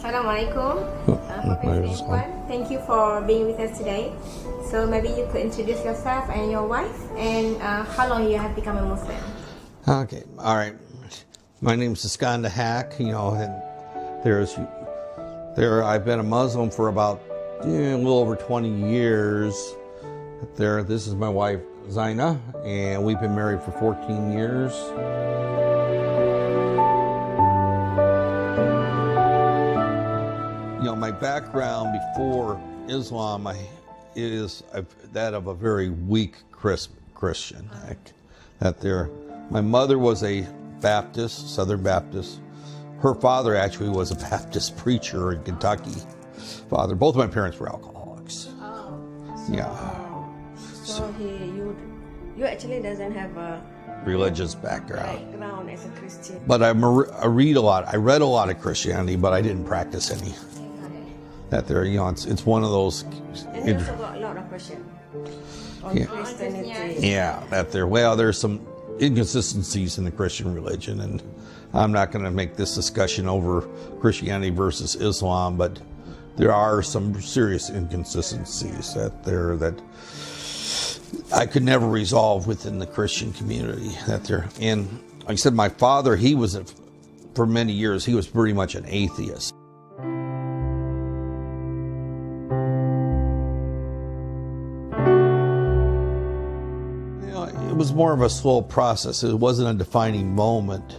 Assalamu alaikum. Thank you for being with us today. So maybe you could introduce yourself and your wife and how long you have become a Muslim. Okay, all right. My name's اسکندر and I've been a Muslim for about a little over 20 years. This is my wife Zaina, and we've been married for 14 years. My background before Islam is that of a very weak Christian. My mother was a Baptist, Southern Baptist. Her father actually was a Baptist preacher in Kentucky. Both of my parents were alcoholics. Oh. So you actually doesn't have a religious background as a Christian. But I read a lot. I read a lot of Christianity, but I didn't practice any. It's one of those. And you also got a lot of questions on Christianity. There's some inconsistencies in the Christian religion, and I'm not going to make this discussion over Christianity versus Islam, but there are some serious inconsistencies that I could never resolve within the Christian community. And like I said, my father, for many years, he was pretty much an atheist. It was more of a slow process. It wasn't a defining moment.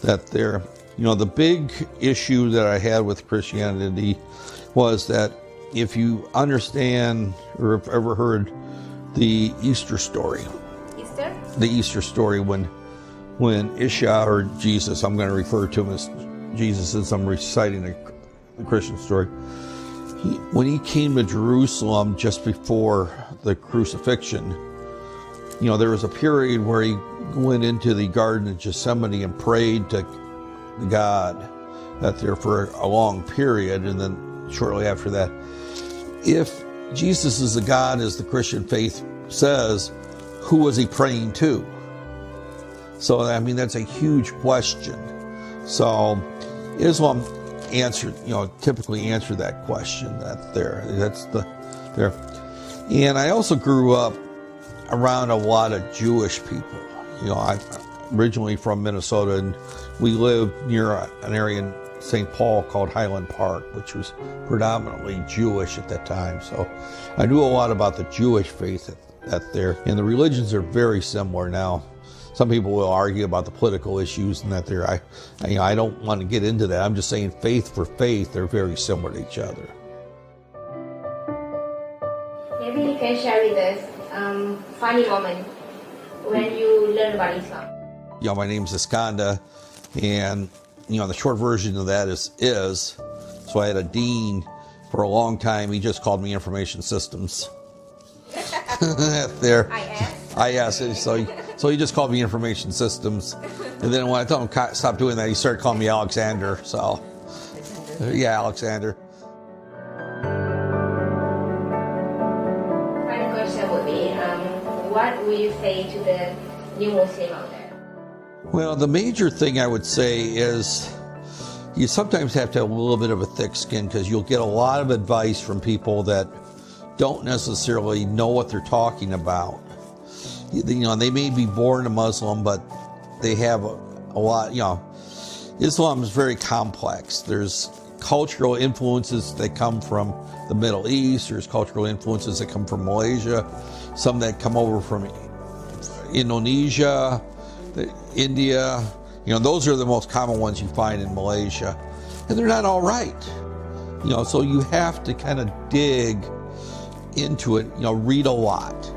The big issue that I had with Christianity was that if you understand or have ever heard the Easter story. Easter? The Easter story when Isha, or Jesus, I'm going to refer to him as Jesus as I'm reciting the Christian story. When he came to Jerusalem just before the crucifixion, there was a period where he went into the Garden of Gethsemane and prayed to God for a long period, and then shortly after that, if Jesus is the God, as the Christian faith says, who was he praying to? So, that's a huge question. So, Islam typically answered that question. And I also grew up around a lot of Jewish people. I'm originally from Minnesota, and we lived near an area in St. Paul called Highland Park, which was predominantly Jewish at that time. So I knew a lot about the Jewish faith and the religions are very similar now. Some people will argue about the political issues and I don't want to get into that. I'm just saying faith for faith, they're very similar to each other. Maybe you can share with us funny moment when you learn about Islam. My name's اسکندر, and the short version of that is. So I had a dean for a long time. He just called me Information Systems. IS. So he just called me Information Systems, and then when I told him stop doing that, he started calling me Alexander. So Alexander. Final question would be, what would you say to the new Muslim out there? Well, the major thing I would say is you sometimes have to have a little bit of a thick skin, because you'll get a lot of advice from people that don't necessarily know what they're talking about. They may be born a Muslim, but they have a lot, Islam is very complex. There's cultural influences that come from the Middle East. There's cultural influences that come from Malaysia. Some that come over from Indonesia, India. Those are the most common ones you find in Malaysia. And they're not all right. So you have to kind of dig into it, read a lot.